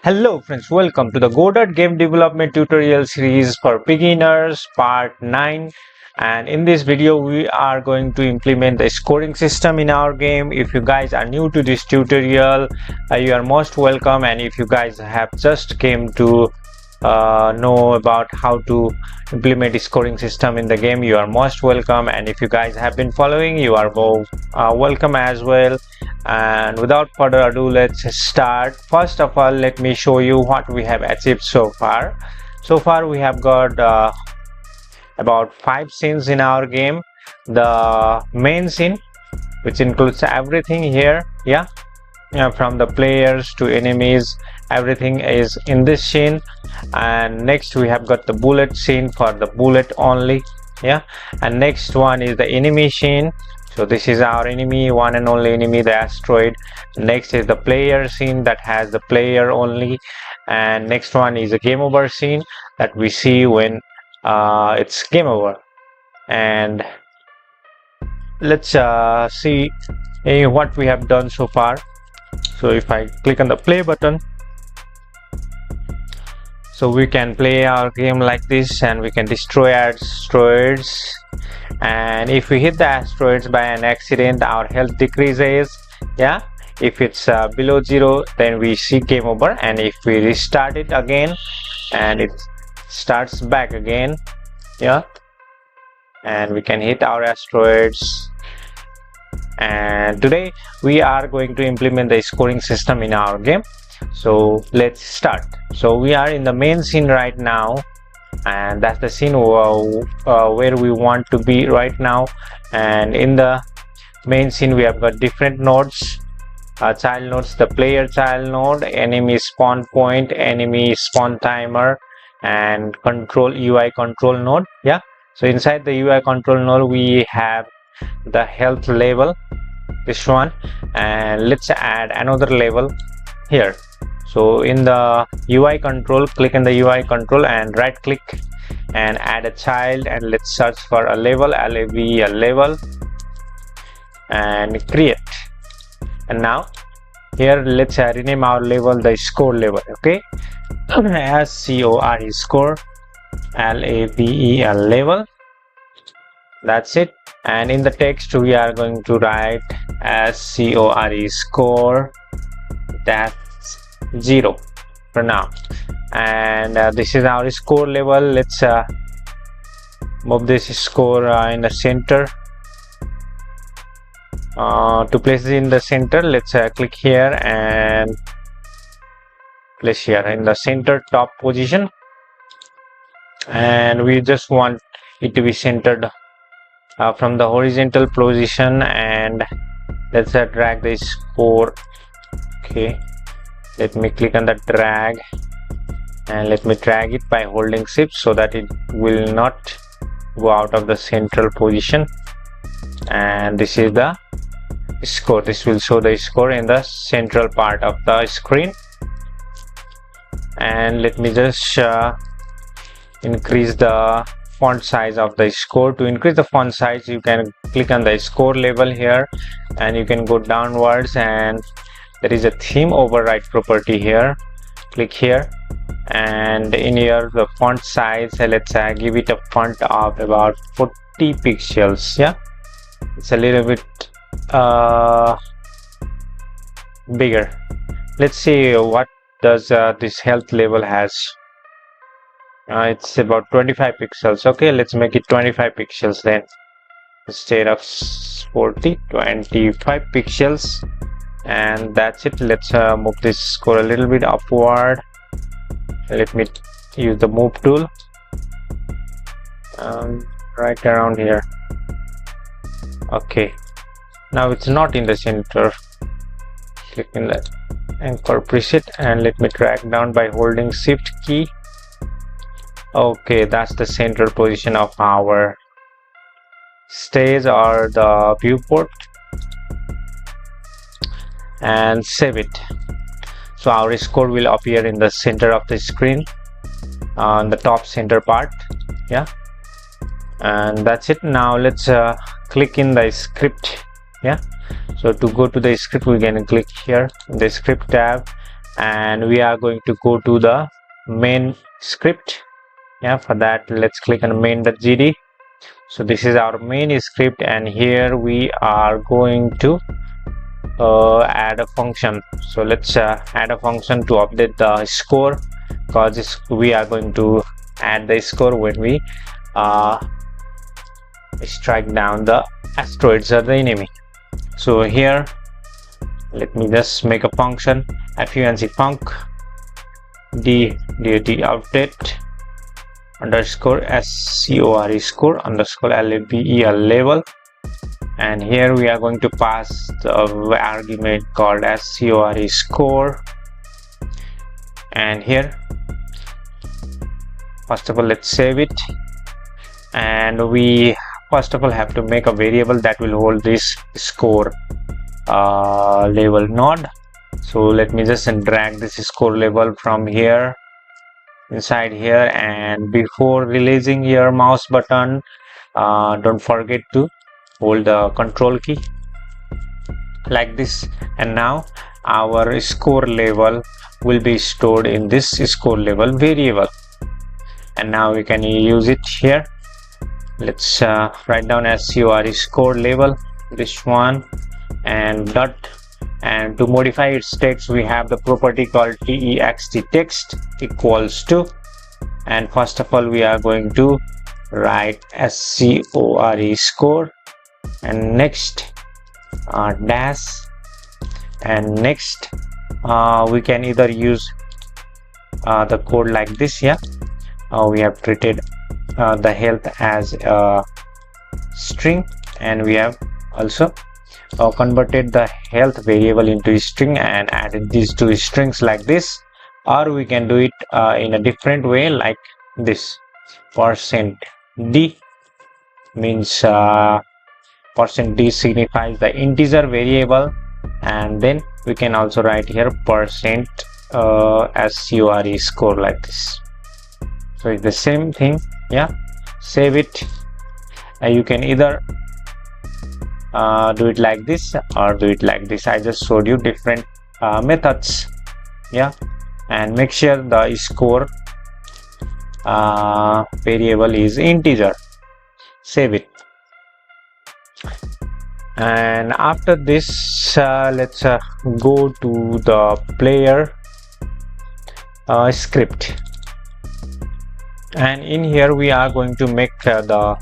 Hello friends, welcome to the Godot game development tutorial series for beginners part 9, and in this video we are going to implement the scoring system in our game. If you guys are new to this tutorial, you are most welcome, and if you guys have just came to know about how to implement a scoring system in the game, you are most welcome, and if you guys have been following, you are both welcome as well. And without further ado, let's start. First of all, let me show you what we have achieved so far. We have got about 5 scenes in our game. The main scene, which includes everything here, from the players to enemies, everything is in this scene. And next we have got the bullet scene for the bullet only, and next one is the enemy scene. So this is our enemy, one and only enemy, the asteroid. Next is the player scene that has the player only, and next one is a game over scene that we see when it's game over. And let's see what we have done so far. So if I click on the play button, so we can play our game like this, and we can destroy asteroids. And if we hit the asteroids by an accident, our health decreases. If it's below 0, then we see game over, and if we restart it again, and it starts back again, and we can hit our asteroids. And today we are going to implement the scoring system in our game. So let's start. So we are in the main scene right now, and that's the scene where we want to be right now. And in the main scene we have got different nodes, child nodes: the player child node, enemy spawn point, enemy spawn timer, and control UI control node. So inside the UI control node we have the health level, this one, and let's add another level here. So in the UI control, click in the UI control and right click and add a child, and let's search for a level, a level, and create. And now here let's rename our level the score level, okay, as SCORE, score, LAVEL, level. That's it. And in the text we are going to write as SCORE, score, that's 0 for now. And this is our score level. Let's move this score in the center. To place it in the center, let's click here and place here in the center top position, and we just want it to be centered from the horizontal position. And let's drag the score. Okay, let me click on the drag, and let me drag it by holding shift so that it will not go out of the central position. And this is the score. This will show the score in the central part of the screen. And let me just increase the font size of the score. To increase the font size, you can click on the score level here, and you can go downwards, and there is a theme override property here. Click here, and in here the font size, let's give it a font of about 40 pixels. It's a little bit bigger. Let's see what does this health level has. It's about 25 pixels. Okay, let's make it 25 pixels then, instead of 40, 25 pixels. And that's it. Let's move this score a little bit upward. Let me use the move tool right around here. Okay, now it's not in the center. Click in that anchor preset, and let me drag down by holding shift key. Okay, that's the central position of our stage or the viewport. And save it. So our score will appear in the center of the screen, on the top center part. and that's it. Now let's click in the script. Yeah, so to go to the script, we can click here in the script tab, and we are going to go to the main script. Yeah, for that let's click on main.gd. So this is our main script, and here we are going to add a function. So let's add a function to update the score, because we are going to add the score when we strike down the asteroids or the enemy. So here let me just make a function func dot update underscore score score underscore level, and here we are going to pass the argument called score score. And here first of all let's save it, and we first of all have to make a variable that will hold this score level node. So let me just drag this score level from here inside here, and before releasing your mouse button, don't forget to hold the control key like this. And now our score level will be stored in this score level variable, and now we can use it here. Let's write down score score level, this one, and dot, and to modify its text we have the property called text text equals to, and first of all we are going to write score score, and next dash, and next we can either use the code like this. Yeah, we have treated the health as a string, and we have also converted the health variable into a string and added these two strings like this. Or we can do it in a different way like this. %d means %d signifies the integer variable, and then we can also write here percent score score like this. So it's the same thing. Yeah, save it. You can either do it like this or do it like this. I just showed you different methods. Yeah, and make sure the score variable is integer. Save it. And after this let's go to the player script, and in here we are going to make the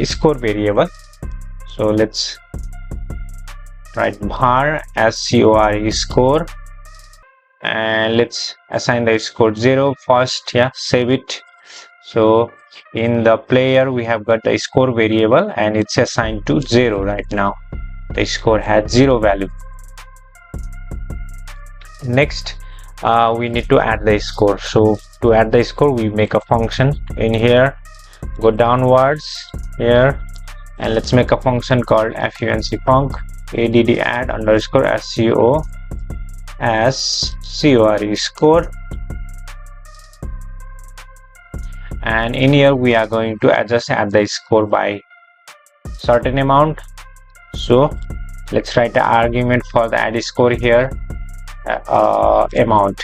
score variable. So let's write var score score, and let's assign the score 0 first. Yeah, save it. So in the player we have got the score variable, and it's assigned to 0 right now. The score has 0 value. Next we need to add the score. So to add the score we make a function in here, go downwards here, and let's make a function called func add underscore score score, and in here we are going to adjust add the score by certain amount. So let's write the argument for the add score here, amount,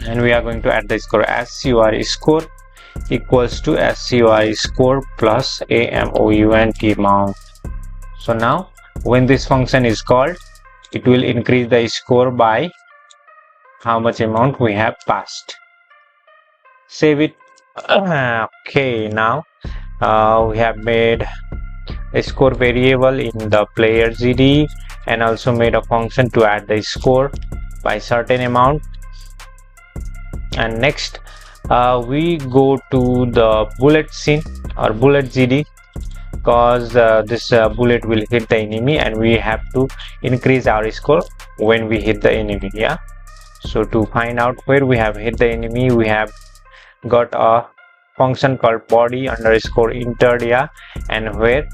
and we are going to add the score score score equals to score score plus amount. So now when this function is called, it will increase the score by how much amount we have passed. Save it. Okay, now we have made a score variable in the player gd, and also made a function to add the score by certain amount. And next we go to the bullet scene or bullet gd, because this bullet will hit the enemy, and we have to increase our score when we hit the enemy. Yeah, so to find out where we have hit the enemy, we have got a function called body underscore entered. Yeah, and where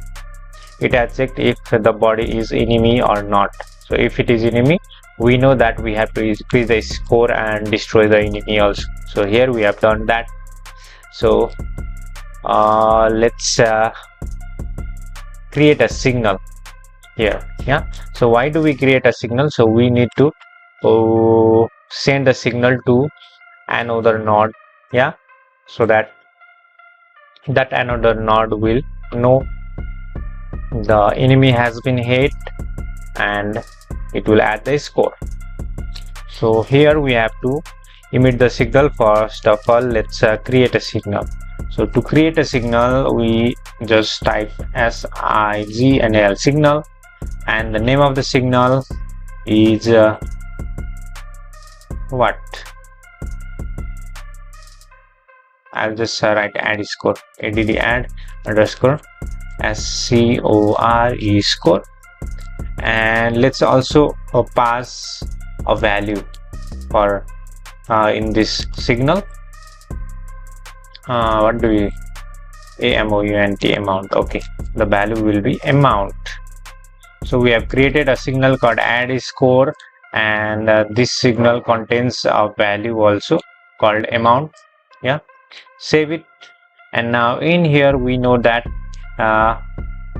it has checked if the body is enemy or not. So if it is enemy, we know that we have to increase the score and destroy the enemy also. So here we have done that. So let's create a signal here. Yeah, so why do we create a signal? So we need to send a signal to another node. Yeah, so that another node will know the enemy has been hit and it will add the score. So here we have to emit the signal. First of all, let's create a signal. So to create a signal, we just type signal signal, and the name of the signal is what? I'll just write add score, add underscore score score, and let's also pass a value for in this signal. What do we amount? Okay, the value will be amount. So we have created a signal called add score, and this signal contains a value also called amount. Yeah, save it. And now in here we know that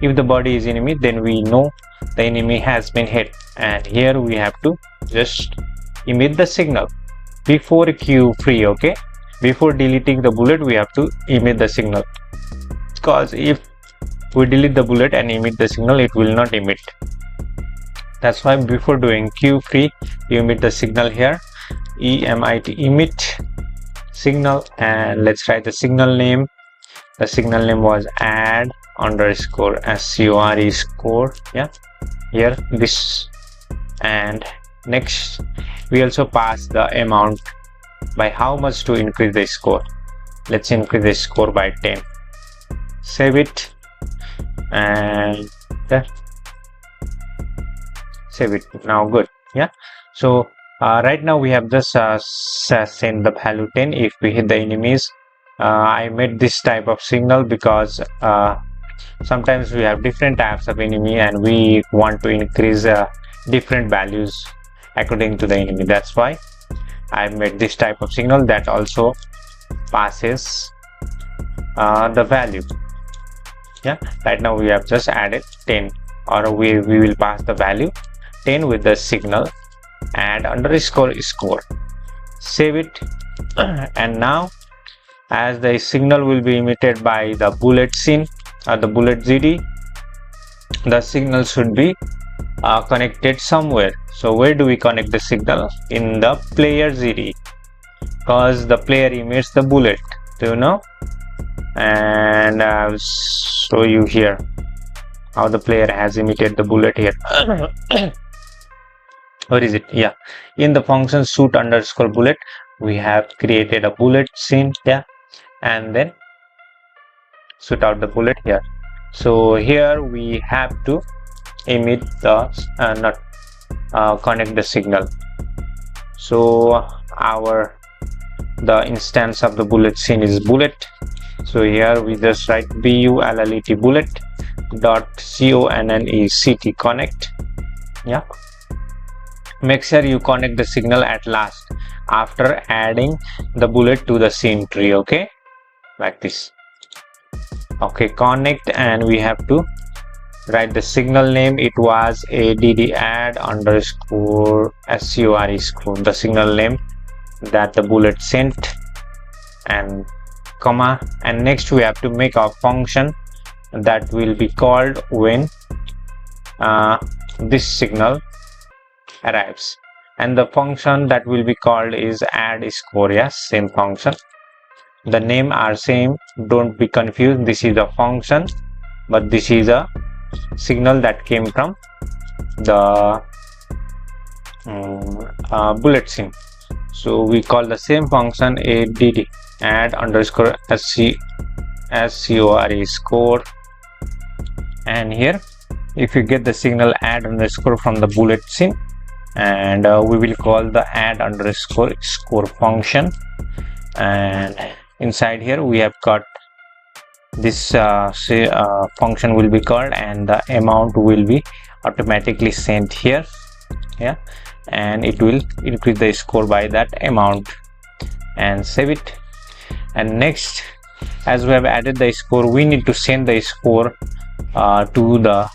if the body is enemy, then we know the enemy has been hit, and here we have to just emit the signal before Q free. Okay, before deleting the bullet we have to emit the signal, because if we delete the bullet and emit the signal, it will not emit. That's why before doing Q free you emit the signal here, emit signal, and let's write the signal name. The signal name was add underscore score score. Yeah, here this, and next we also pass the amount, by how much to increase the score. Let's increase the score by 10. Save it, and save it. Now good. Yeah, so right now we have just sent the value 10 if we hit the enemies. I made this type of signal because sometimes we have different types of enemy and we want to increase different values according to the enemy. That's why I made this type of signal that also passes the value. Yeah, right now we have just added 10, or we will pass the value 10 with the signal add underscore score. Save it. And now as the signal will be emitted by the bullet scene or the bullet ZD, the signal should be connected somewhere. So where do we connect the signal? In the player ZD, because the player emits the bullet. Do you know? And I'll show you here how the player has emitted the bullet here. Where is it? Yeah, in the function shoot underscore bullet we have created a bullet scene. Yeah, and then shoot out the bullet here. So here we have to emit the connect the signal. So the instance of the bullet scene is bullet. So here we just write bullet bullet dot connect connect. Yeah, make sure you connect the signal at last after adding the bullet to the scene tree. Okay, like this. Okay, connect, and we have to write the signal name. It was add underscore score score, the signal name that the bullet sent, and comma, and next we have to make a function that will be called when this signal arrives, and the function that will be called is add score. Yes, same function, the name are same, don't be confused. This is a function, but this is a signal that came from the bullet scene. So we call the same function add underscore score score, and here if you get the signal add underscore from the bullet scene, and we will call the add underscore score function, and inside here we have got this function will be called, and the amount will be automatically sent here. Yeah, and it will increase the score by that amount, and save it. And next, as we have added the score, we need to send the score to the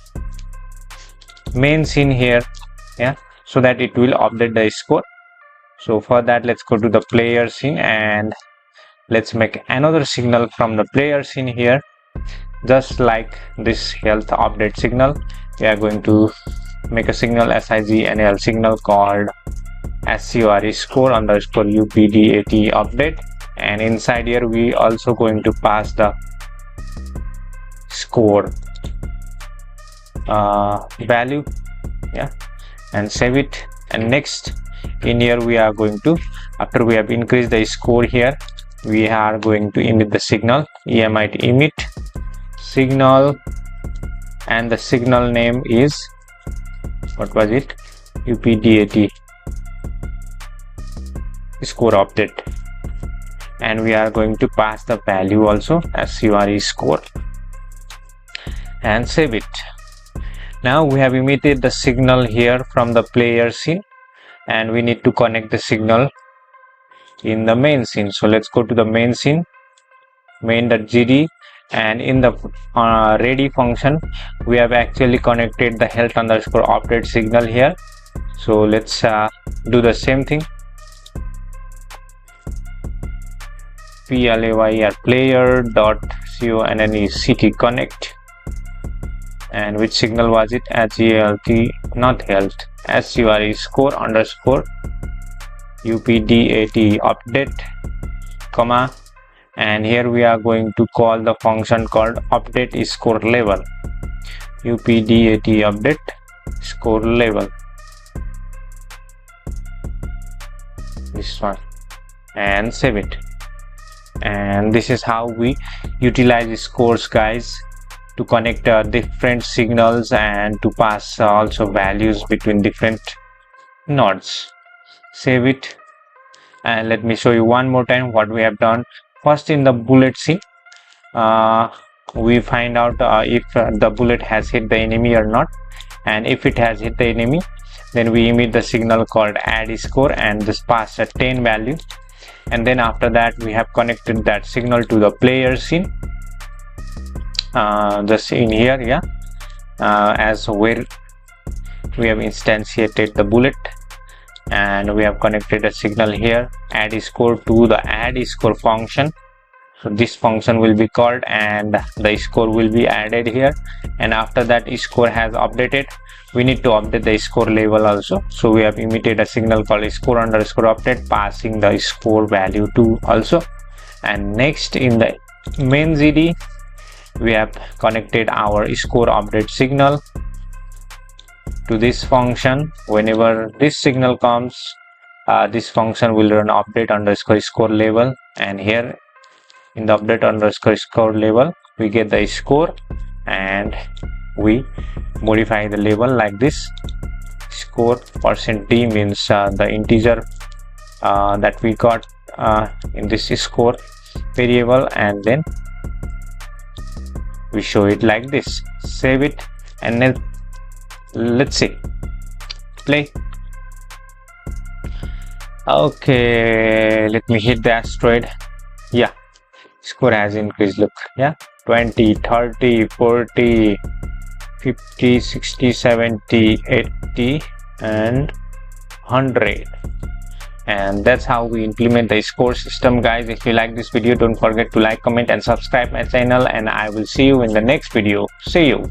main scene here, yeah, so that it will update the score. So for that, let's go to the player scene and let's make another signal from the player scene here. Just like this health update signal, we are going to make a signal SIGNAL signal called SCORE score underscore UPDAT update, and inside here we also going to pass the score value, yeah, and save it. And next, in here we are going to, after we have increased the score here, we are going to emit the signal emit signal, and the signal name is, what was it, UPDAT score update, and we are going to pass the value also SCORE score, and save it. Now we have emitted the signal here from the player scene, and we need to connect the signal in the main scene. So let's go to the main scene, main.gd, and in the ready function we have actually connected the health underscore update signal here. So let's do the same thing, player.conect, connect, and which signal was it, HELT, not health, SCORE score underscore UPDAT update, comma, and here we are going to call the function called update score level, UPDAT update score level, this one, and save it. And this is how we utilize scores, guys, to connect different signals and to pass also values between different nodes. Save it, and let me show you one more time what we have done. First, in the bullet scene, we find out if the bullet has hit the enemy or not, and if it has hit the enemy, then we emit the signal called add score and just pass a 10 value, and then after that we have connected that signal to the player scene, just in here, yeah, as where we have instantiated the bullet, and we have connected a signal here add score to the add score function. So this function will be called and the score will be added here, and after that score has updated, we need to update the score level also. So we have emitted a signal called score underscore update, passing the score value to also. And next, in the main GD, we have connected our score update signal to this function. Whenever this signal comes, this function will run update underscore score level, and here in the update underscore score level we get the score and we modify the label like this. Score %d means the integer that we got in this score variable, and then we show it like this. Save it, and then let's see, play. Okay, let me hit the asteroid. Yeah, score has increased, look, yeah, 20, 30, 40, 50, 60, 70, 80, and 100. And that's how we implement the score system, guys. If you like this video, don't forget to like, comment, and subscribe my channel, and I will see you in the next video. See you.